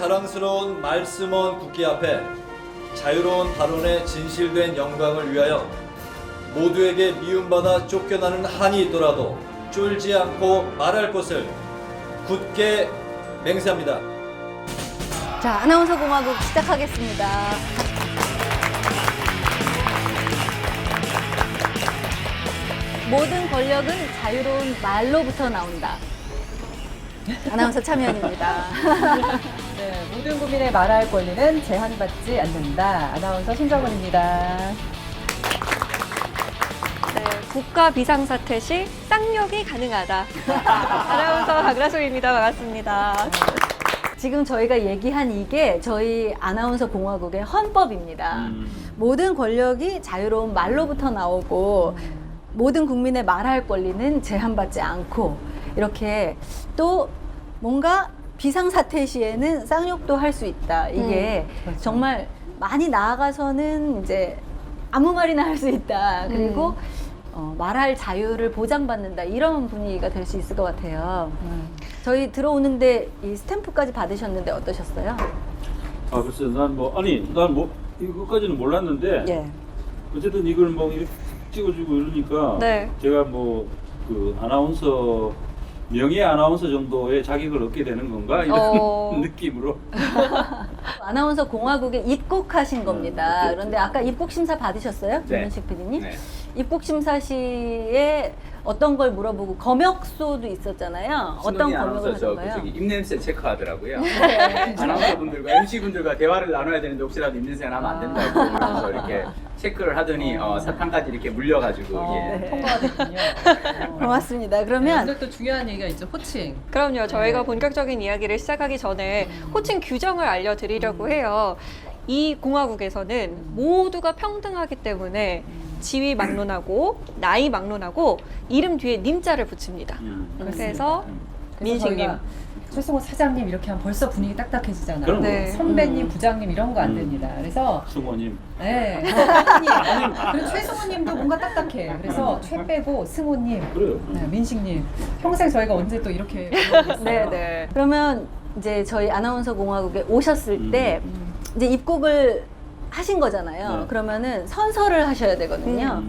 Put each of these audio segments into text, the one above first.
사랑스러운 말씀원 국기 앞에 자유로운 발언의 진실된 영광을 위하여 모두에게 미움받아 쫓겨나는 한이 있더라도 쫄지 않고 말할 것을 굳게 맹세합니다. 자, 아나운서 공화국 시작하겠습니다. 모든 권력은 자유로운 말로부터 나온다. 아나운서 참여연입니다. 네, 모든 국민의 말할 권리는 제한받지 않는다. 아나운서 신정은입니다. 네, 국가 비상사태 시 쌍욕이 가능하다. 아나운서 박라솜입니다. 반갑습니다. 지금 저희가 얘기한 이게 저희 아나운서 공화국의 헌법입니다. 모든 권력이 자유로운 말로부터 나오고 모든 국민의 말할 권리는 제한받지 않고 이렇게 또 뭔가 비상사태 시에는 쌍욕도 할 수 있다. 이게 그렇죠. 정말 많이 나아가서는 이제 아무 말이나 할 수 있다. 그리고 말할 자유를 보장받는다. 이런 분위기가 될 수 있을 것 같아요. 저희 들어오는데 이 스탬프까지 받으셨는데 어떠셨어요? 아, 글쎄, 난 이거까지는 몰랐는데, 예. 어쨌든 이걸 뭐 이렇게 찍어주고 이러니까, 네. 제가 아나운서, 명예 아나운서 정도의 자격을 얻게 되는 건가? 이런 느낌으로. 아나운서 공화국에 입국하신 겁니다. 그렇죠. 그런데 아까 입국 심사 받으셨어요? 김민식 PD님? 네. 입국 심사 시에 어떤 걸 물어보고 검역소도 있었잖아요. 어떤 신동희 검역을 아나운서 하던가요? 저기 입냄새 체크하더라고요. 아나운서분들과 MC분들과 대화를 나눠야 되는데 혹시라도 입냄새 나면 안 된다고 그래서 이렇게 체크를 하더니 사탕까지 이렇게 물려가지고 예. 통과가 됐군요. 고맙습니다. 네, 그러면 오늘 또 중요한 얘기가 있죠. 호칭. 그럼요. 저희가 본격적인 이야기를 시작하기 전에 호칭 규정을 알려드리려고 해요. 이 공화국에서는 모두가 평등하기 때문에 지위 막론하고 나이 막론하고 이름 뒤에 님자를 붙입니다. 그래서 민식님. 저희가 최승호 사장님 이렇게 하면 벌써 분위기 딱딱해지잖아요. 그럼 네. 선배님, 부장님 이런 거 안 됩니다. 그래서 승호님. 네, 승호님. 그리고 최승호님도 뭔가 딱딱해. 그래서 최 빼고 승호님, 그래요. 네, 민식님. 평생 저희가 언제 또 이렇게 불러보겠어요. 네네. 그러면 이제 저희 아나운서 공화국에 오셨을 때 이제 입국을 하신 거잖아요. 네. 그러면은 선서를 하셔야 되거든요.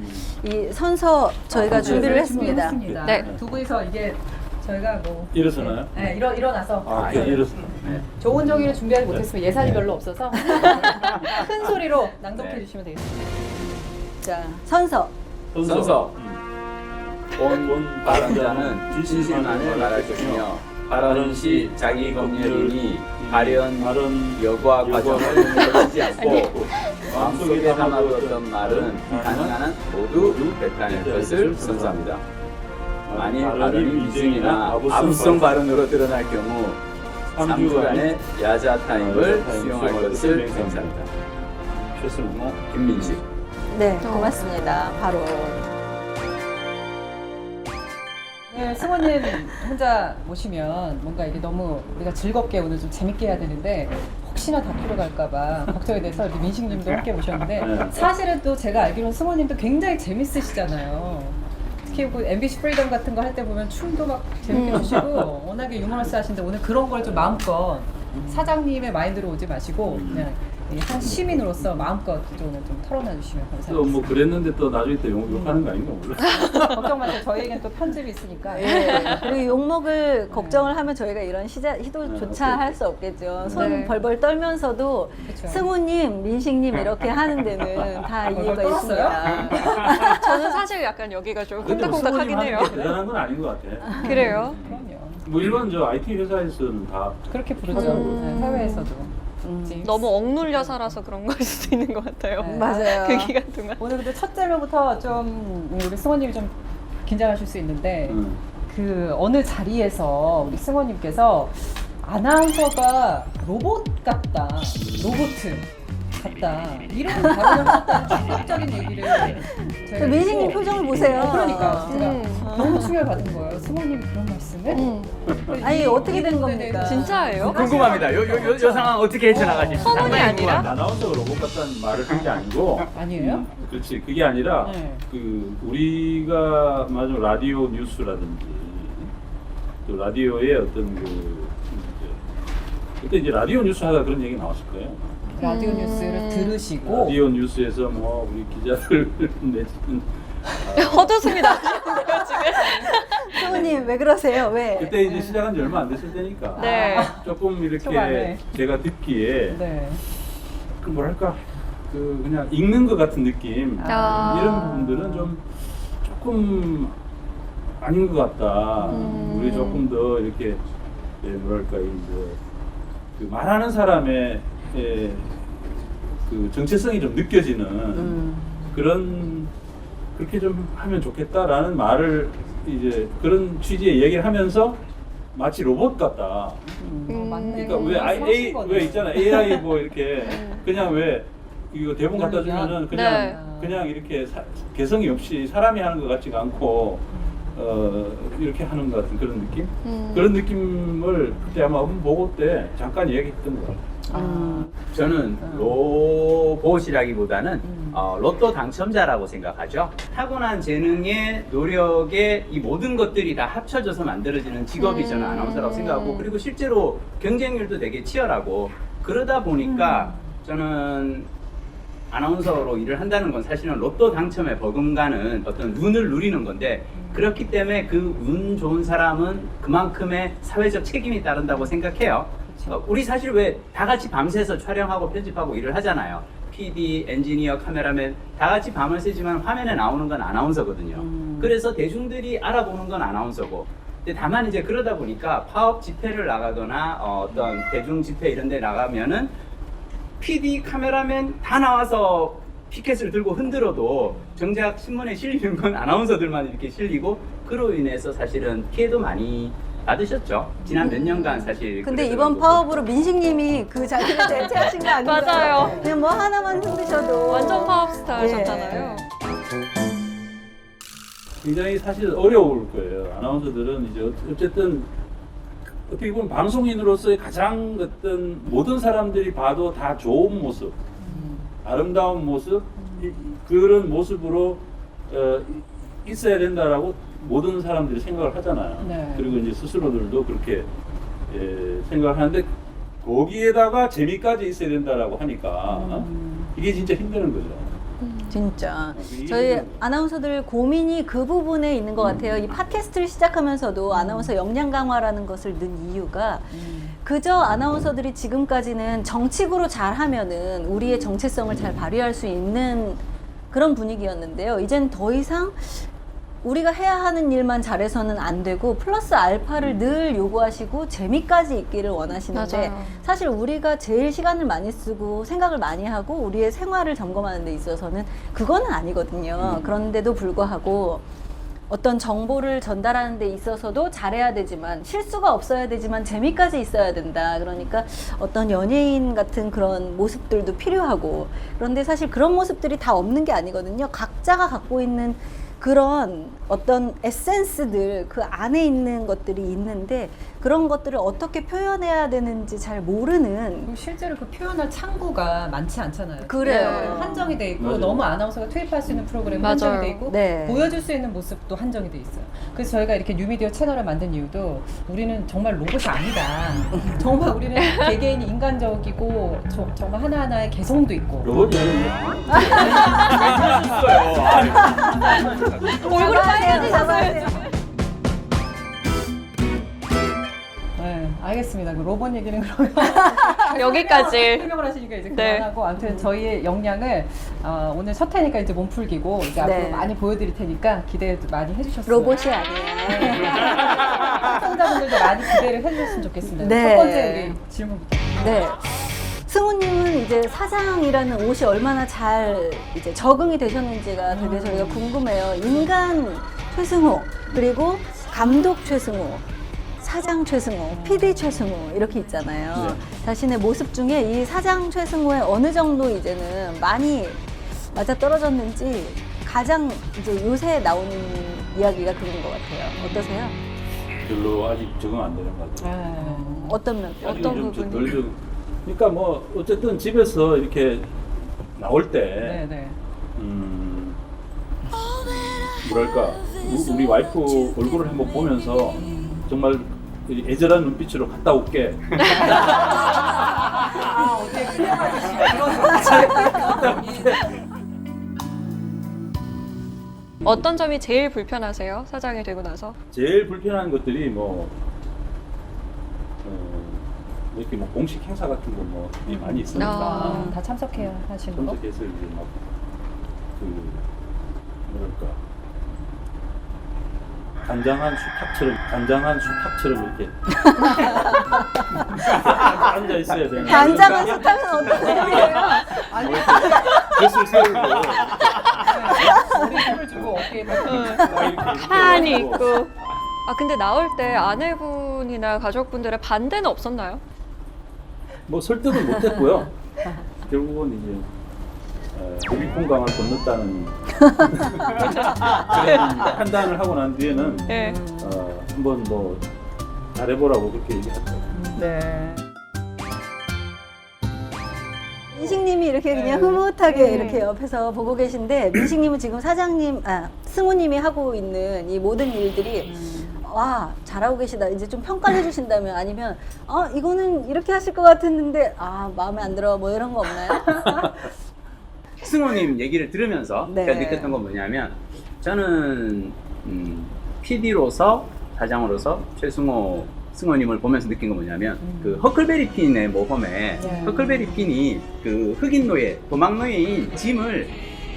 이 선서 저희가 준비를 했습니다. 네. 두 분이서 이게 저희가 뭐 일어서나요? 네, 일어나서 아, 일어서. 좋은 정의를 준비하지 못했으면 예산이 별로 없어서 큰 소리로 낭독해 주시면 되겠습니다. 자, 선서. 선서. 온 온 발언자는 진실만을 말할 것이며 발언 시 자기 검열이니 발언 여과 과정을 거치지 않고 마음속에 담아뒀던 말은 가능한 한 모두 뱉어낼 것을 선서합니다. 만일 발언이 미증이나 아부성 발언으로 드러날 경우 3주간의 야자 타임을 수용할 것을 맹세합니다. 최승호. 김민식. 네, 고맙습니다. 바로. 네, 승호님 혼자 모시면 뭔가 이게 너무 우리가 즐겁게 오늘 좀 재밌게 해야 되는데 혹시나 다큐로 갈까봐 걱정이 돼서 이렇게 민식님도 함께 모셨는데 네. 사실은 또 제가 알기로는 승호님도 굉장히 재밌으시잖아요. 특히 뭐 MBC 프리덤 같은 거 할 때 보면 춤도 막 재밌게 추시고 워낙에 유머러스 하신데 오늘 그런 걸 좀 마음껏 사장님의 마인드로 오지 마시고 그냥 한 시민으로서 마음껏 좀 오늘 좀 털어놔 주시면 또 감사하겠습니다. 뭐 그랬는데 또 나중에 또 욕하는 거 아닌가 몰라. 걱정 마세요. 저희에겐 또 편집이 있으니까. 예. 그리고 욕먹을 걱정을 하면 저희가 이런 시도조차 할 수 없겠죠. 손 네. 벌벌 떨면서도 그쵸. 승호님, 민식님 이렇게 하는 데는 다 이유가 떨었어요? 있습니다. 저는 사실 약간 여기가 좀 근데 뭐 콩닥콩닥하긴 승호님 해요. 하는 게 대단한 건 아닌 것 같아. 그래요? 그럼요. 뭐 일반 저 IT 회사에서는 다 그렇게 부르죠. 네, 해외에서도. 너무 억눌려 살아서 그런 걸 수도 있는 것 같아요. 네. 맞아요. 그 기간 동안. 오늘 근데 첫 질문부터 좀 우리 승호님이 좀 긴장하실 수 있는데 그 어느 자리에서 우리 승호님께서 아나운서가 로봇 같다, 로보트 같다 이런 발언을 하셨다는 충격적인 얘기를 제가 민식님 듣고 표정을 보세요. 그러니까 제가 너무 충격을 받은 거예요. 승호님 그런 말씀을? 아니, 어떻게 된 이 부분에 겁니까? 대해서 진짜예요? 궁금합니다. 요 상황 어떻게 헤쳐나가지? 허문이 아니라? 아나운서가 로봇 같다는 말을 한 게 아니고. 아니에요? 그렇지. 그게 아니라 네. 우리가 말하자면 라디오 뉴스라든지 또 라디오의 어떤 그때 이제 라디오 뉴스 하다 그런 얘기 나왔을 거예요. 라디오 뉴스를 들으시고 라디오 뉴스에서 뭐 우리 기자들 내지는 헛웃음이다. 성우님 왜 그러세요? 왜? 그때 이제 시작한 지 얼마 안 됐을 때니까 네. 조금 이렇게 초반에. 제가 듣기에 네. 그 뭐랄까 그 그냥 읽는 것 같은 느낌 아. 이런 부분들은 좀 조금 아닌 것 같다. 우리 조금 더 이렇게 뭐랄까 이제 그 말하는 사람의 그 정체성이 좀 느껴지는 그런 그렇게 좀 하면 좋겠다라는 말을 이제 그런 취지의 얘기를 하면서 마치 로봇 같다. 맞네. 그러니까 왜 있잖아 AI 뭐 이렇게 그냥 왜 이거 대본 갖다 주면은 그냥 네. 그냥 이렇게 개성이 없이 사람이 하는 것 같지가 않고 이렇게 하는 것 같은 그런 느낌? 그런 느낌을 그때 아마 보고 때 잠깐 얘기했던 것 같아요. 저는 로봇이라기보다는 로또 당첨자라고 생각하죠. 타고난 재능의 노력의 이 모든 것들이 다 합쳐져서 만들어지는 직업이 저는 아나운서라고 생각하고 그리고 실제로 경쟁률도 되게 치열하고 그러다 보니까 저는 아나운서로 일을 한다는 건 사실은 로또 당첨에 버금가는 어떤 운을 누리는 건데 그렇기 때문에 그 운 좋은 사람은 그만큼의 사회적 책임이 따른다고 생각해요. 우리 사실 왜 다 같이 밤새서 촬영하고 편집하고 일을 하잖아요. PD, 엔지니어, 카메라맨 다 같이 밤을 새지만 화면에 나오는 건 아나운서거든요. 그래서 대중들이 알아보는 건 아나운서고 근데 다만 이제 그러다 보니까 파업 집회를 나가거나 어떤 대중 집회 이런 데 나가면은 PD, 카메라맨 다 나와서 피켓을 들고 흔들어도 정작 신문에 실리는 건 아나운서들만 이렇게 실리고 그로 인해서 사실은 피해도 많이 받으셨죠. 지난 몇 년간 사실. 근데 그랬던 이번 거고. 파업으로 민식님이 그 자리를 대체하신 거 아닌가요? 맞아요. 그냥 뭐 하나만 흔드셔도 완전 파업 스타셨잖아요. 굉장히 사실 어려울 거예요. 아나운서들은 이제 어쨌든 어떻게 보면 방송인으로서의 가장 어떤 모든 사람들이 봐도 다 좋은 모습, 아름다운 모습, 그런 모습으로 있어야 된다라고 모든 사람들이 생각을 하잖아요. 네. 그리고 이제 스스로들도 그렇게 생각을 하는데 거기에다가 재미까지 있어야 된다라고 하니까 이게 진짜 힘드는 거죠. 진짜 이게 저희 힘든 아나운서들 고민이 그 부분에 있는 것 같아요. 이 팟캐스트를 시작하면서도 아나운서 역량 강화라는 것을 넣은 이유가 그저 아나운서들이 지금까지는 정치구로 잘하면은 우리의 정체성을 잘 발휘할 수 있는 그런 분위기였는데요. 이젠 더 이상 우리가 해야 하는 일만 잘해서는 안 되고 플러스 알파를 늘 요구하시고 재미까지 있기를 원하시는데 맞아요. 사실 우리가 제일 시간을 많이 쓰고 생각을 많이 하고 우리의 생활을 점검하는 데 있어서는 그거는 아니거든요. 그런데도 불구하고 어떤 정보를 전달하는 데 있어서도 잘해야 되지만 실수가 없어야 되지만 재미까지 있어야 된다. 그러니까 어떤 연예인 같은 그런 모습들도 필요하고 그런데 사실 그런 모습들이 다 없는 게 아니거든요. 각자가 갖고 있는 그런 어떤 에센스들 그 안에 있는 것들이 있는데 그런 것들을 어떻게 표현해야 되는지 잘 모르는 그리고 실제로 그 표현할 창구가 많지 않잖아요. 그래요. 프로그램 한정이 돼 있고 맞아요. 너무 아나운서가 투입할 수 있는 프로그램 맞아요. 한정이 돼 있고 네. 보여줄 수 있는 모습도 한정이 돼 있어요. 그래서 저희가 이렇게 뉴미디어 채널을 만든 이유도 우리는 정말 로봇이 아니다. 정말 우리는 개개인이 인간적이고 정말 하나하나의 개성도 있고 로봇이 얼굴이 빨개지셨어요. 네, 알겠습니다. 그 로봇 얘기는 그러면 여기까지. 설명을 하시니까 이제 네. 그만하고 아무튼 저희의 역량을 오늘 첫 회니까 이제 몸풀기고 이제 네. 앞으로 많이 보여드릴 테니까 기대 많이 해주셨으면 로봇이 아니에요. 시청자분들도 많이 기대를 해주셨으면 좋겠습니다. 네. 첫 번째 우리 질문부터. 네. 승우님은 이제 사장이라는 옷이 얼마나 잘 이제 적응이 되셨는지가 되게 저희가 궁금해요. 인간 최승호, 그리고 감독 최승호, 사장 최승호, PD 최승호 이렇게 있잖아요. 네. 자신의 모습 중에 이 사장 최승호에 어느 정도 이제는 많이 맞아 떨어졌는지 가장 이제 요새 나오는 이야기가 그런 것 같아요. 어떠세요? 별로 아직 적응 안 되는 것 같아요. 어떤 면? 아직은 어떤 좀 부분이? 덜 적응. 그러니까 뭐 어쨌든 집에서 이렇게 나올 때 네네. 뭐랄까 우리 와이프 얼굴을 한번 보면서 정말 애절한 눈빛으로 갔다 올게. 아, 어떻게 훌륭 아저씨가 그런 어떤 점이 제일 불편하세요? 사장이 되고 나서? 제일 불편한 것들이 뭐 이렇게 뭐 공식 행사 같은 거 뭐 많이 있으니까 아. 다 참석해야 하시는 거? 참석해서 이제 막 그 뭐랄까 단장한 수탉처럼 이렇게 앉아 있어야 되는. 단장한 수탉은 어떤 거예요? 뱃을 세우고 우리 힘을 주고 어깨에 막 이렇게 가만히 해가지고. 있고. 아 근데 나올 때 아내분이나 가족분들의 반대는 없었나요? 뭐 설득은 못했고요. 결국은 이제 루비콘강을 건넜다는 그런 판단을 하고 난 뒤에는 네. 한번 뭐 잘해보라고 그렇게 얘기했죠. 네. 민식님이 이렇게 그냥 흐뭇하게 이렇게 옆에서 보고 계신데 민식님은 지금 승우님이 하고 있는 이 모든 일들이 와 잘하고 계시다 이제 좀 평가를 해주신다면 아니면 이거는 이렇게 하실 것 같았는데 마음에 안 들어 뭐 이런 거 없나요? 승우님 얘기를 들으면서 네. 제가 느꼈던 건 뭐냐면 저는 PD로서 사장으로서 승우님을 보면서 느낀 건 뭐냐면 그 허클베리 핀의 모험에 네. 허클베리 핀이 그 흑인 노예 도망 노예인 짐을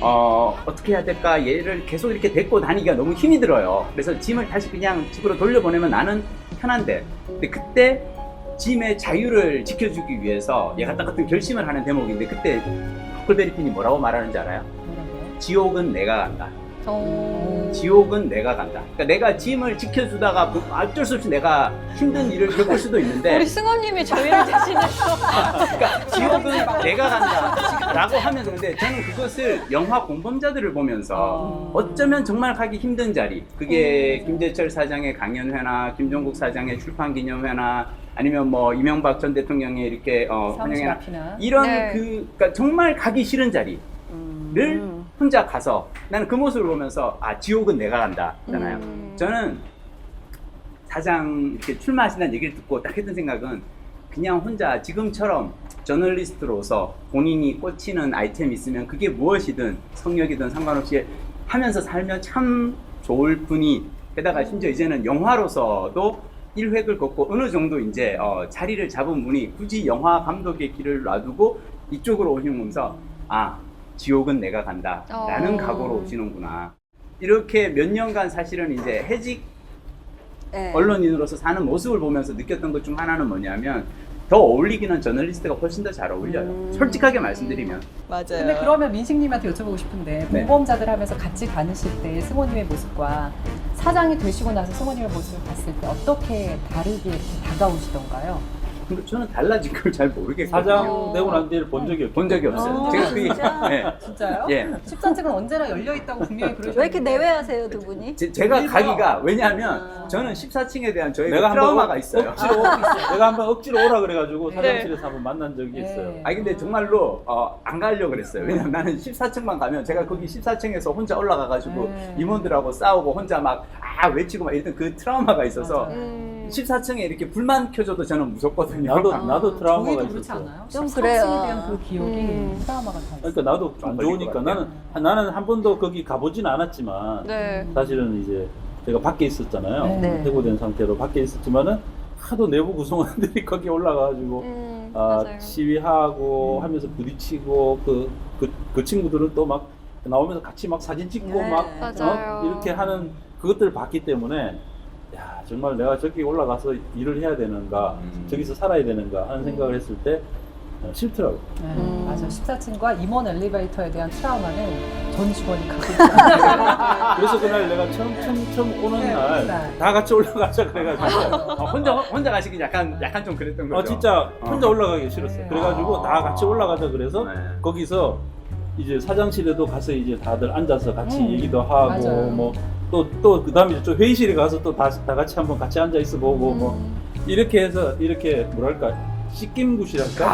어떻게 해야 될까 얘를 계속 이렇게 데리고 다니기가 너무 힘이 들어요. 그래서 짐을 다시 그냥 집으로 돌려보내면 나는 편한데 근데 그때 짐의 자유를 지켜주기 위해서 얘가 딱 같은 결심을 하는 대목인데 그때 허클베리 핀이 뭐라고 말하는지 알아요? 지옥은 내가 간다. 지옥은 내가 간다. 그러니까 내가 짐을 지켜주다가 어쩔 수 없이 내가 힘든 일을 겪을 수도 있는데 우리 승원님이 저희를 대신해서 그러니까 지옥은 내가 간다 라고 하면서 근데 저는 그것을 영화 공범자들을 보면서 어쩌면 정말 가기 힘든 자리 그게 김재철 사장의 강연회나 김종국 사장의 출판기념회나 아니면 뭐 이명박 전 대통령의 이렇게 사무실 환영회나 앞이나 이런 네. 그러니까 정말 가기 싫은 자리를 혼자 가서 나는 그 모습을 보면서 지옥은 내가 간다 잖아요. 저는 사장 이렇게 출마하신다는 얘기를 듣고 딱 했던 생각은 그냥 혼자 지금처럼 저널리스트로서 본인이 꽂히는 아이템이 있으면 그게 무엇이든 성역이든 상관없이 하면서 살면 참 좋을 뿐이 게다가 심지어 이제는 영화로서도 1획을 걷고 어느 정도 이제 자리를 잡은 분이 굳이 영화 감독의 길을 놔두고 이쪽으로 오시면서 지옥은 내가 간다 라는 각오로 오시는구나. 이렇게 몇 년간 사실은 이제 해직 네. 언론인으로서 사는 모습을 보면서 느꼈던 것 중 하나는 뭐냐면 더 어울리기는 저널리스트가 훨씬 더 잘 어울려요. 솔직하게 말씀드리면. 근데 그러면 민식님한테 여쭤보고 싶은데 네. 공범자들 하면서 같이 다니실 때 승호님의 모습과 사장이 되시고 나서 승호님의 모습을 봤을 때 어떻게 다르게 이렇게 다가오시던가요? 근데 저는 달라진 걸 잘 모르겠거든요. 사장 되고 난 뒤에 본 적이 없죠. 본 적이 없어요. 제가 그게 진짜? 네. 진짜요? 예. 14층은 언제나 열려있다고 분명히 그러셨는데 왜 이렇게 내외하세요 두 분이? 제가 가기가 왜냐하면 저는 14층에 대한 저의 내가 트라우마가 한번 있어요. 내가 한번 억지로 오라 그래가지고 네. 사장실에서 한번 만난 적이 네. 있어요. 아니 근데 정말로 안 가려고 그랬어요. 왜냐면 나는 14층만 가면 제가 거기 14층에서 혼자 올라가가지고 임원들하고 싸우고 혼자 막 외치고 막 이랬던 그 트라우마가 있어서 14층에 이렇게 불만 켜줘도 저는 무섭거든요. 나도 트라우마가 저희도 그렇지 있었어. 않아요? 좀 14층에 그래요. 대한 그 기억이 트라우마가 다 있어요. 그러니까 나도 안 걸릴 좋으니까 것 나는 한 번도 거기 가보진 않았지만 네. 사실은 이제 제가 밖에 있었잖아요. 네. 해고된 상태로 밖에 있었지만은 하도 내부 구성원들이 거기 올라가가지고 맞아요. 시위하고 하면서 부딪히고 그 친구들은 또 막 나오면서 같이 막 사진 찍고 네. 막 맞아요. 이렇게 하는 그것들을 봤기 때문에 야 정말 내가 저기 올라가서 일을 해야 되는가 저기서 살아야 되는가 하는 생각을 했을 때 싫더라고. 네, 맞아. 14층과 임원 엘리베이터에 대한 트라우마는 전 직원이 갖고 있어요. 그래서 그날 내가 처음 오는 네, 날 네. 다 같이 올라가자 그래가지고 혼자 가시기 약간 좀 그랬던 거죠. 진짜 혼자 올라가기 싫었어요. 네. 그래가지고 다 같이 올라가자 그래서 네. 거기서 이제 사장실에도 가서 이제 다들 앉아서 같이 얘기도 하고 맞아요. 뭐 또 그다음에 또 회의실에 가서 또 다 같이 한번 같이 앉아 있어 보고 뭐 이렇게 해서 이렇게 뭐랄까 씻김굿이랄까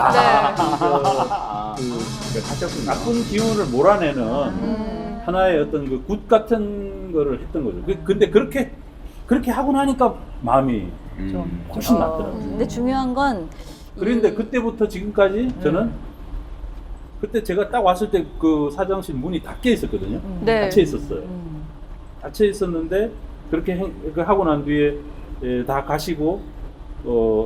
가셨군요. 나쁜 기운을 몰아내는 하나의 어떤 그 굿 같은 거를 했던 거죠. 근데 그렇게 하고 나니까 마음이 좀 훨씬 낫더라고요. 근데 중요한 건 그런데 이- 그때부터 지금까지 저는 그때 제가 딱 왔을 때 그 사장실 문이 닫혀 있었거든요. 네. 닫혀 있었어요. 닫혀 있었는데 그렇게 하고 난 뒤에 다 가시고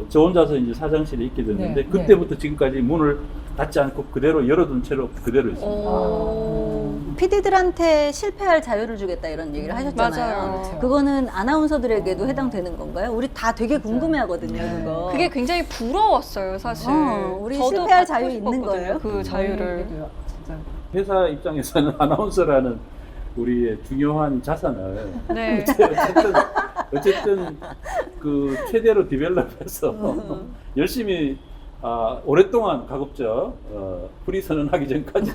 저 혼자서 이제 사장실에 있게 됐는데 네, 그때부터 지금까지 문을 닫지 않고 그대로 열어둔 채로 그대로 있습니다. 오. PD들한테 실패할 자유를 주겠다 이런 얘기를 하셨잖아요. 맞아요. 그렇죠. 그거는 아나운서들에게도 해당되는 건가요? 우리 다 되게 궁금해하거든요, 네. 그거. 그게 굉장히 부러웠어요, 사실. 우리 저도 실패할 갖고 자유 있는 싶었거든요, 거예요? 그 자유를. 저희에게도요, 진짜. 회사 입장에서는 아나운서라는 우리의 중요한 자산을 네. 어쨌든 그 최대로 디벨롭해서 열심히 오랫동안 가급적 프리 선언하기 전까지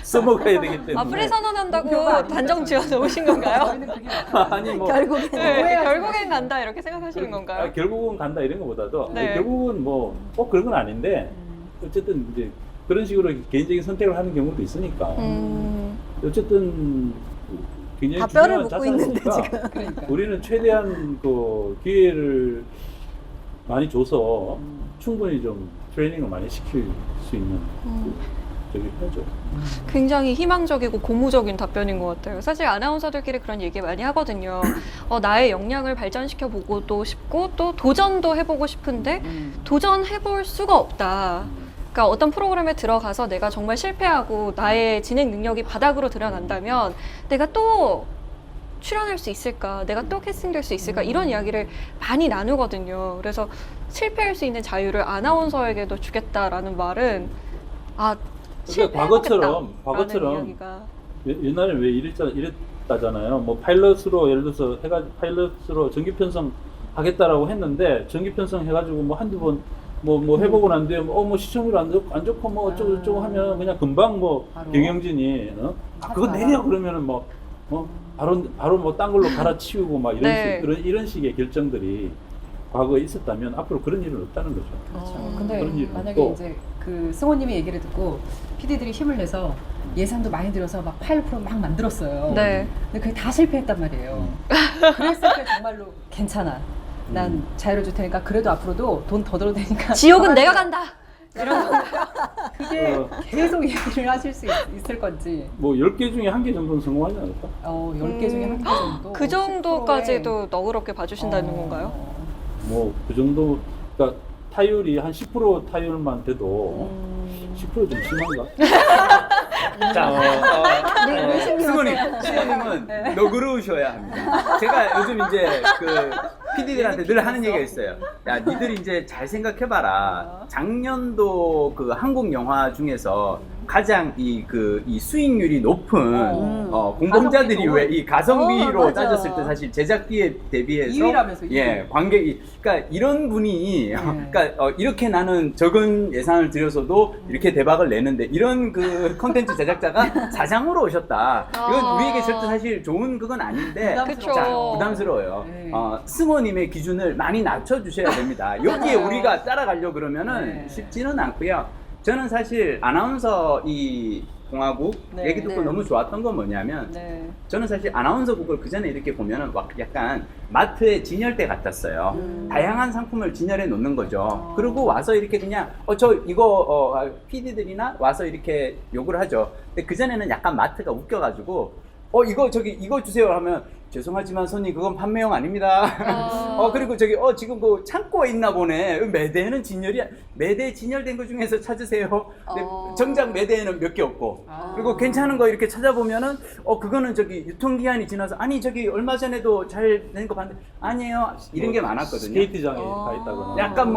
써먹어야 되기 때문에 프리 선언한다고 목표가 아닙니다, 단정 지어서 오신 건가요? 저희는 그게 아니 뭐 결국엔 네, 오해하지 결국엔 마시고. 간다 이렇게 생각하시는 건가요? 결국은 간다 이런 것보다도 네. 결국은 뭐 꼭 그런 건 아닌데 어쨌든 이제 그런 식으로 개인적인 선택을 하는 경우도 있으니까 어쨌든 굉장히 다 뼈를 중요한 묻고 있는데 자산이니까 그러니까. 우리는 최대한 그 기회를 많이 줘서 충분히 좀 트레이닝을 많이 시킬 수 있는 저기 하죠. 굉장히 희망적이고 고무적인 답변인 것 같아요. 사실 아나운서들끼리 그런 얘기 많이 하거든요. 나의 역량을 발전시켜 보고도 싶고 또 도전도 해보고 싶은데 도전해볼 수가 없다. 그러니까 어떤 프로그램에 들어가서 내가 정말 실패하고 나의 진행 능력이 바닥으로 드러난다면 내가 또 출연할 수 있을까? 내가 또 캐스팅될 수 있을까? 이런 이야기를 많이 나누거든요. 그래서 실패할 수 있는 자유를 아나운서에게도 주겠다라는 말은 그러니까 과거처럼 이야기가. 옛날에 왜 이랬다잖아요. 뭐 파일럿으로 예를 들어서 파일럿으로 정기 편성 하겠다라고 했는데 정기 편성 해가지고 뭐 한두 번 뭐 해보고 난 뒤에 뭐 시청률 안 좋고 뭐 어쩌고 저쩌고 하면 그냥 금방 뭐 바로. 경영진이 그거 내려 그러면은 뭐 바로 뭐 딴 걸로 갈아치우고 막 네. 이런 식의 결정들이 과거에 있었다면 앞으로 그런 일은 없다는 거죠. 그렇죠. 근데 그런 일은 만약에 없고. 이제 그 승호님의 얘기를 듣고 PD들이 힘을 내서 예산도 많이 들어서 막 파일럿 프로 막 만들었어요. 네. 근데 그게 다 실패했단 말이에요. 그랬을 때 정말로 괜찮아. 난 자유를 줄 테니까 그래도 앞으로도 돈 더 들어도 되니까 지옥은 내가 간다. 이런 거. 그게 계속 얘기를 하실 수 있을 건지 뭐 10개 중에 1개 정도는 성공하지 않을까? 10개 중에 한 개 정도 그 정도까지도 너그럽게 봐주신다는 건가요? 뭐 그 정도 그러니까 타율이 한 10% 타율만 돼도 10%좀 심한가? 자, 승원님은 너그러우셔야 합니다. 제가 요즘 이제 그 PD들한테 늘 하는 얘기가 있어요. 야, 니들이 이제 잘 생각해봐라. 작년도 그 한국 영화 중에서 가장 이 수익률이 높은 공범자들이 가성비 왜 이 가성비로 맞아. 따졌을 때 사실 제작비에 대비해서 2위라면서, 2위. 예, 관객이 그러니까 이런 분이 그러니까 이렇게 나는 적은 예산을 들여서도 이렇게 대박을 내는데 이런 그 컨텐츠 제작자가 사장으로 오셨다. 이건 우리에게 절대 사실 좋은 그건 아닌데 부담스러워. 자, 부담스러워요. 네. 승호님의 기준을 많이 낮춰 주셔야 됩니다. 여기에 우리가 따라가려 그러면은 네. 쉽지는 않고요. 저는 사실 아나운서 이 공화국 네, 얘기 듣고 네. 너무 좋았던 건 뭐냐면 네. 저는 사실 아나운서국을 그 전에 이렇게 보면은 약간 마트의 진열대 같았어요. 다양한 상품을 진열해 놓는 거죠. 그리고 와서 이렇게 그냥 PD들이나 와서 이렇게 욕을 하죠. 근데 그 전에는 약간 마트가 웃겨가지고 이거 주세요 하면 죄송하지만 손님 그건 판매용 아닙니다. 그리고 지금 그 창고에 있나 보네. 매대에는 매대 진열된 것 중에서 찾으세요. 근데 정작 매대에는 몇 개 없고. 그리고 괜찮은 거 이렇게 찾아보면은 그거는 유통기한이 지나서 아니 얼마 전에도 잘 된 거 봤는데 아니에요. 이런 게 많았거든요. 스케이트장에 가 있다거나. 약간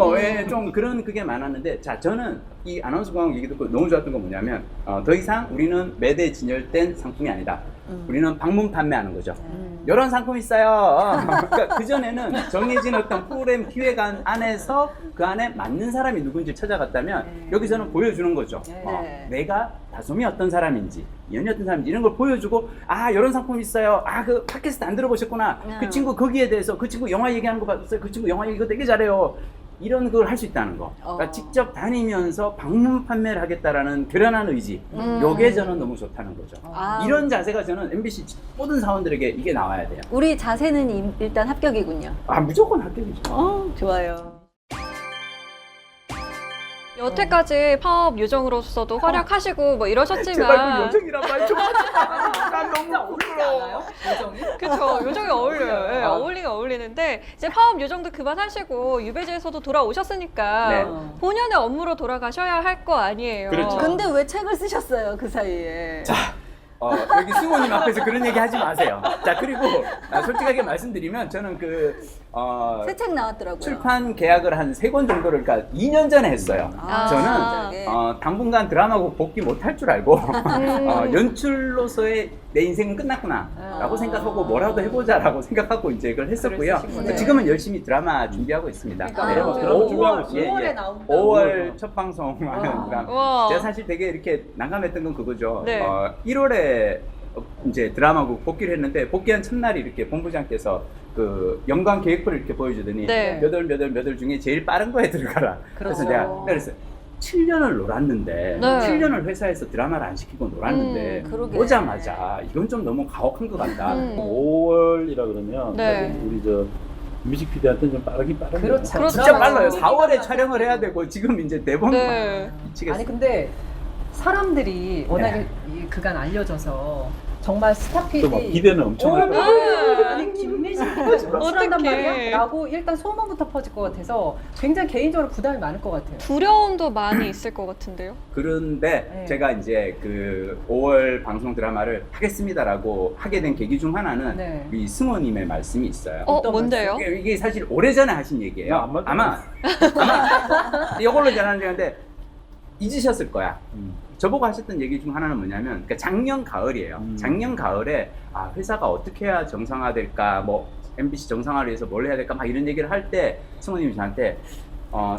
좀 그런 그게 많았는데 자 저는 이 아나운서 공항 얘기 듣고 너무 좋았던 건 뭐냐면 더 이상 우리는 매대 진열된 상품이 아니다. 우리는 방문 판매하는 거죠. 이런 상품 있어요. 그러니까 그전에는 정해진 어떤 프로그램 기획안 안에서 그 안에 맞는 사람이 누군지 찾아갔다면 여기서는 보여주는 거죠. 내가 다솜이 어떤 사람인지, 이현이 어떤 사람인지 이런 걸 보여주고 이런 상품 있어요. 그 팟캐스트 안 들어보셨구나. 그 친구 거기에 대해서 그 친구 영화 얘기하는 거 봤어요. 그 친구 영화 얘기 이거 되게 잘해요. 이런 걸 할 수 있다는 거. 그러니까 직접 다니면서 방문 판매를 하겠다라는 결연한 의지. 요게 저는 너무 좋다는 거죠. 아, 이런 자세가 저는 MBC 모든 사원들에게 이게 나와야 돼요. 우리 자세는 일단 합격이군요. 아, 무조건 합격이죠. 좋아요. 여태까지 파업 요정으로서도 활약하시고 뭐 제발 그 이러셨지만 요정이란 말 좀 하지 마. 난 너무 부끄러워. 요정이? 그쵸, 요정이 어울려요. 예, 아. 어울리긴 어울리는데 이제 파업 요정도 그만하시고 유배지에서도 돌아오셨으니까 네. 본연의 업무로 돌아가셔야 할 거 아니에요. 그렇죠. 근데 왜 책을 쓰셨어요, 그 사이에? 여기 승호님 앞에서 그런 얘기 하지 마세요. 자, 그리고 솔직하게 말씀드리면 저는 새 책 나왔더라고요. 출판 계약을 한 3권 정도를 그러니까 2년 전에 했어요. 아, 저는 네. 당분간 드라마국 복귀 못할 줄 알고 연출로서의 내 인생은 끝났구나 라고 생각하고 뭐라도 해보자라고 생각하고 이제 이걸 했었고요. 네. 지금은 열심히 드라마 준비하고 있습니다. 그러니까 네. 아, 드라마 준비하고 있어요. 5월에 나온다. 5월 첫 방송하는 드라마. 와. 제가 사실 되게 이렇게 난감했던 건 그거죠. 네. 1월에 이제 드라마국 복귀를 했는데 복귀한 첫날이 이렇게 본부장께서 그 연관 계획표를 이렇게 보여주더니 네. 몇 월 중에 제일 빠른 거에 들어가라. 그래서 그렇죠. 내가 그랬어요. 7년을 놀았는데 네. 7년을 회사에서 드라마를 안 시키고 놀았는데 그러게. 오자마자 이건 좀 너무 가혹한 것 같다. 5월이라 그러면 네. 우리 저 뮤직 PD한테는 좀 빠르긴 빠른데. 그렇죠. 그렇죠. 진짜 드라마 빨라요. 시키기만 4월에 촬영을 해야 되고 지금 이제 대본 네. 미치겠어요. 아니 근데 사람들이 워낙에 이 그간 알려져서 정말 스타 PD 또막 기대는 엄청 할 거예요. 아니 김미진 PD가 연출한단 어떡해. 말이야? 라고 일단 소문부터 퍼질 것 같아서 굉장히 개인적으로 부담이 많을 것 같아요. 두려움도 많이 있을 것 같은데요. 그런데 네. 제가 이제 그 5월 방송 드라마를 하겠습니다라고 하게 된 계기 중 하나는 네. 우리 승호님의 말씀이 있어요. 어떤 뭔데요? 이게 사실 오래전에 하신 얘기예요. 안 맞아요. 아마 이걸로 전하는 건데 잊으셨을 거야. 저보고 하셨던 얘기 중 하나는 뭐냐면, 그러니까 작년 가을이에요. 작년 가을에 회사가 어떻게 해야 정상화될까, 뭐 MBC 정상화를 위해서 뭘 해야 될까, 막 이런 얘기를 할 때 승호님이 저한테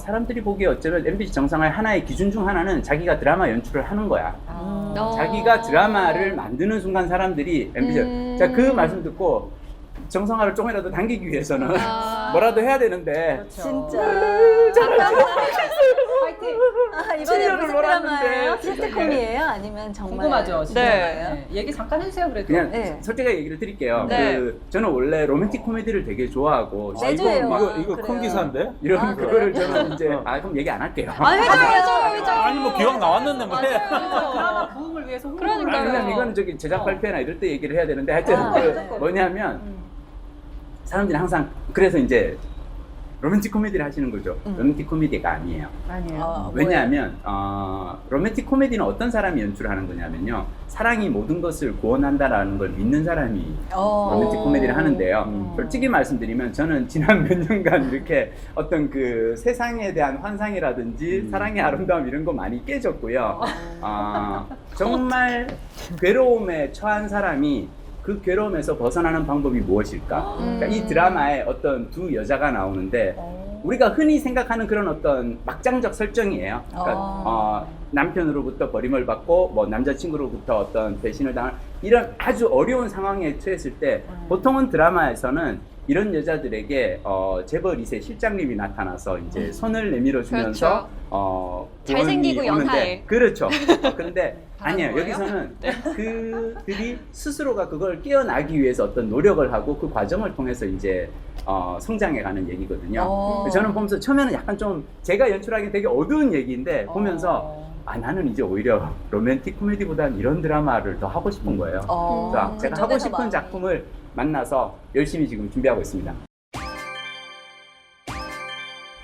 사람들이 보기에 어쩌면 MBC 정상화의 하나의 기준 중 하나는 자기가 드라마 연출을 하는 거야. 자기가 드라마를 만드는 순간 사람들이 MBC 자, 그 말씀 듣고 정상화를 조금이라도 당기기 위해서는 뭐라도 해야 되는데 그렇죠. 진짜. 파이팅! 이번에 7년을 무슨 놀았는데. 드라마예요? 시트콤이에요? 아니면 정말 궁금하죠. 진짜. 드라마예요? 네. 얘기 잠깐 해주세요. 그래도. 그냥 네. 솔직하게 얘기를 드릴게요. 네. 저는 원래 로맨틱 코미디를 되게 좋아하고 내조예요. 이거 그래요. 큰 기사인데? 이런 아, 그거를 그래요? 저는 이제 그럼 얘기 안 할게요. 해줘요. 아니 뭐 기왕 나왔는데 뭐 해. 드라마 부흥을 위해서 홍보를 그러니까요. 왜냐면 이건 저기 제작 발표나 이럴 때 얘기를 해야 되는데 하여튼 무조건. 뭐냐면 사람들이 항상 그래서 이제 로맨틱 코미디를 하시는 거죠. 로맨틱 코미디가 아니에요. 아니에요. 왜냐하면 로맨틱 코미디는 어떤 사람이 연출하는 거냐면요, 사랑이 모든 것을 구원한다라는 걸 믿는 사람이 로맨틱 코미디를 하는데요. 솔직히 말씀드리면 저는 지난 몇 년간 이렇게 어떤 그 세상에 대한 환상이라든지 사랑의 아름다움 이런 거 많이 깨졌고요. 정말 괴로움에 처한 사람이 그 괴로움에서 벗어나는 방법이 무엇일까? 그러니까 이 드라마에 어떤 두 여자가 나오는데 우리가 흔히 생각하는 그런 어떤 막장적 설정이에요. 그러니까 남편으로부터 버림을 받고 뭐 남자친구로부터 어떤 배신을 당하는 이런 아주 어려운 상황에 처했을 때 보통은 드라마에서는 이런 여자들에게 재벌 2세 실장님이 나타나서 이제 손을 내밀어 주면서 잘생기고 구원이 오는데, 연하해. 그렇죠. 그런데 아니에요. 거예요? 여기서는 그들이 스스로가 그걸 깨어나기 위해서 어떤 노력을 하고 그 과정을 통해서 이제 성장해가는 얘기거든요. 저는 보면서 처음에는 약간 좀 제가 연출하기 되게 어두운 얘기인데 보면서 나는 이제 오히려 로맨틱 코미디보다는 이런 드라마를 더 하고 싶은 거예요. 자, 제가 하고 그쪽에서 싶은 마음이. 작품을 만나서 열심히 지금 준비하고 있습니다.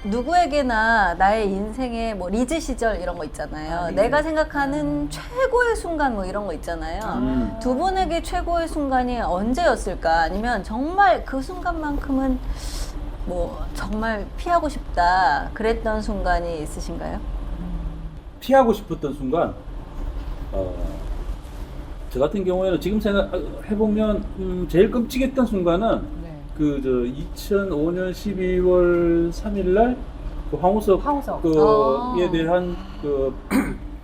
누구에게나 나의 인생의 뭐 리즈 시절 이런 거 있잖아요. 내가 생각하는 최고의 순간 뭐 이런 거 있잖아요. 두 분에게 최고의 순간이 언제였을까? 아니면 정말 그 순간만큼은 뭐 정말 피하고 싶다 그랬던 순간이 있으신가요? 피하고 싶었던 순간, 저 같은 경우에는 지금 생각해보면 제일 끔찍했던 순간은 네. 그 2005년 12월 3일날 그 황우석 그에 대한 그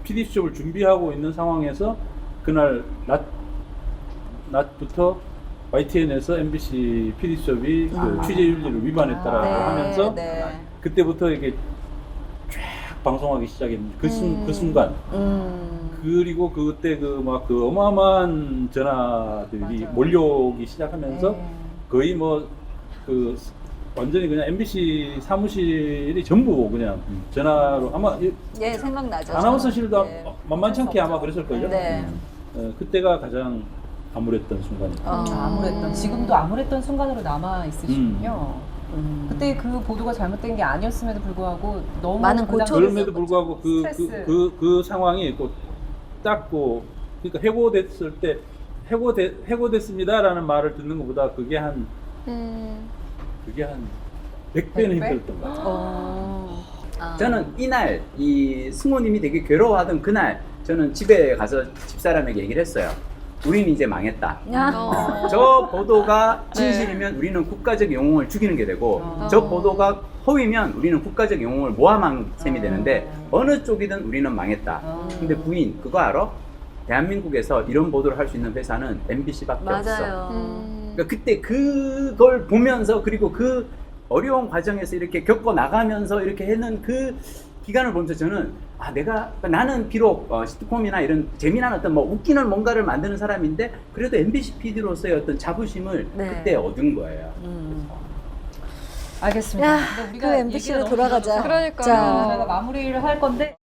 PD 수첩을 준비하고 있는 상황에서 그날 낮부터 YTN에서 MBC PD수첩이 그 취재 윤리를 위반했다라고 네, 하면서 네. 그때부터 이게 쫙 방송하기 시작했는데 그 순간 그리고 그때 그 막 그 어마어마한 전화들이 몰려오기 시작하면서 네. 거의 뭐 그 완전히 그냥 MBC 사무실이 전부 그냥 전화로 아마 예, 생각나죠. 아나운서실도 네. 만만치 않게 아마 그랬을걸요. 네. 그때가 가장 암울했던 순간이에요. 암울했던, 지금도 암울했던 순간으로 남아 있으시군요. 그때 그 보도가 잘못된 게 아니었음에도 불구하고 너무 많은 그 당시- 그럼에도 불구하고 스트레스. 그 상황이 딱고 그러니까 해고됐을 때 해고됐습니다라는 말을 듣는 것보다 그게 한 100배는 100배? 힘들었던 것 같아요. 저는 이날 이 승호님이 되게 괴로워하던 그날 저는 집에 가서 집사람에게 얘기를 했어요. 우리는 이제 망했다. 저 보도가 진실이면 우리는 국가적 영웅을 죽이는 게 되고 저 보도가 허위면 우리는 국가적 영웅을 모함한 셈이 되는데 어느 쪽이든 우리는 망했다. 근데 부인 그거 알아? 대한민국에서 이런 보도를 할 수 있는 회사는 MBC밖에 없어. 맞아요. 그러니까 그때 그걸 보면서 그리고 그 어려운 과정에서 이렇게 겪어 나가면서 이렇게 했는 그 기간을 보면서 저는 나는 비록 시트콤이나 이런 재미난 어떤 뭐 웃기는 뭔가를 만드는 사람인데 그래도 MBC PD로서의 어떤 자부심을 네. 그때 얻은 거예요. 알겠습니다. 야, 근데 그 우리가 MBC로 얘기가 너무 돌아가자. 길어져서 그러니까요. 저희가 마무리를 할 건데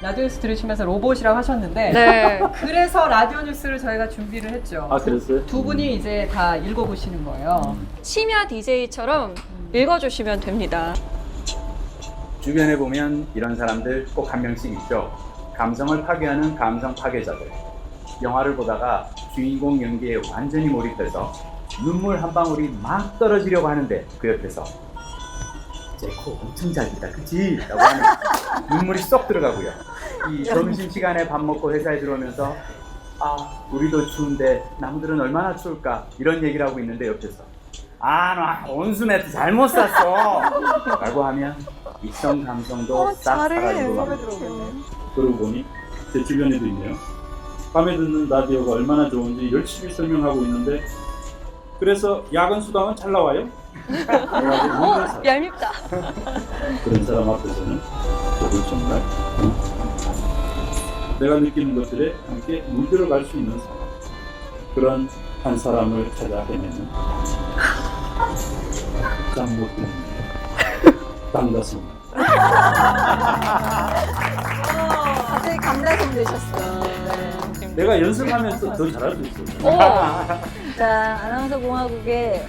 라디오에서 들으시면서 로봇이라고 하셨는데 네. 그래서 라디오 뉴스를 저희가 준비를 했죠. 아, 그랬어요? 두 분이 이제 다 읽어보시는 거예요. 심야 DJ처럼 읽어주시면 됩니다. 주변에 보면 이런 사람들 꼭 한 명씩 있죠. 감성을 파괴하는 감성 파괴자들. 영화를 보다가 주인공 연기에 완전히 몰입해서 눈물 한 방울이 막 떨어지려고 하는데 그 옆에서 제코 엄청 잘했다 그치? 라고 하면 눈물이 쏙 들어가고요. 이 점심시간에 밥 먹고 회사에 들어오면서 우리도 추운데 남들은 얼마나 추울까 이런 얘기를 하고 있는데 옆에서 나 온수매트 잘못 샀어 라고 하면 이성 감성도 싹 사라지고 갑니다. 그러고 보니 제 주변에도 있네요. 밤에 듣는 라디오가 얼마나 좋은지 열심히 설명하고 있는데 그래서 야근 수당은 잘 나와요? 얄밉다. 그런 사람 앞에서는 저도 정말 내가 느끼는 것들에 함께 물들어갈 수 있는 사람, 그런 한 사람을 찾아 헤매는 짱못된 반갑습니다. 갑자기 감라성 되셨어. 네. 내가 연습하면서 더 잘할 수 있어요. 자, 아나운서 공화국에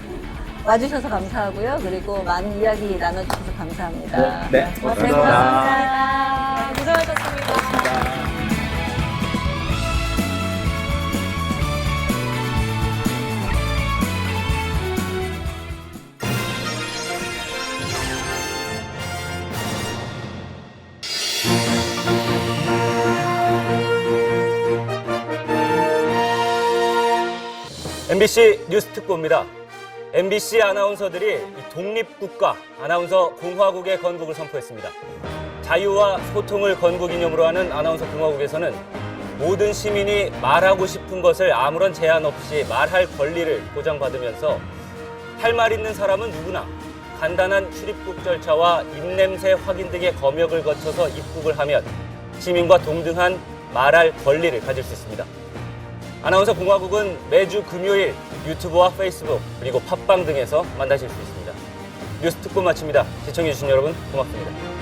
와주셔서 감사하고요. 그리고 많은 이야기 나눠주셔서 감사합니다. 네, 고맙습니다. 고맙습니다. 고생하셨습니다. MBC 뉴스 특보입니다. MBC 아나운서들이 독립국가 아나운서 공화국의 건국을 선포했습니다. 자유와 소통을 건국 기념으로 하는 아나운서 공화국에서는 모든 시민이 말하고 싶은 것을 아무런 제한 없이 말할 권리를 보장받으면서 할 말 있는 사람은 누구나 간단한 출입국 절차와 입냄새 확인 등의 검역을 거쳐서 입국을 하면 시민과 동등한 말할 권리를 가질 수 있습니다. 아나운서 공화국은 매주 금요일 유튜브와 페이스북 그리고 팟빵 등에서 만나실 수 있습니다. 뉴스 특보 마칩니다. 시청해주신 여러분 고맙습니다.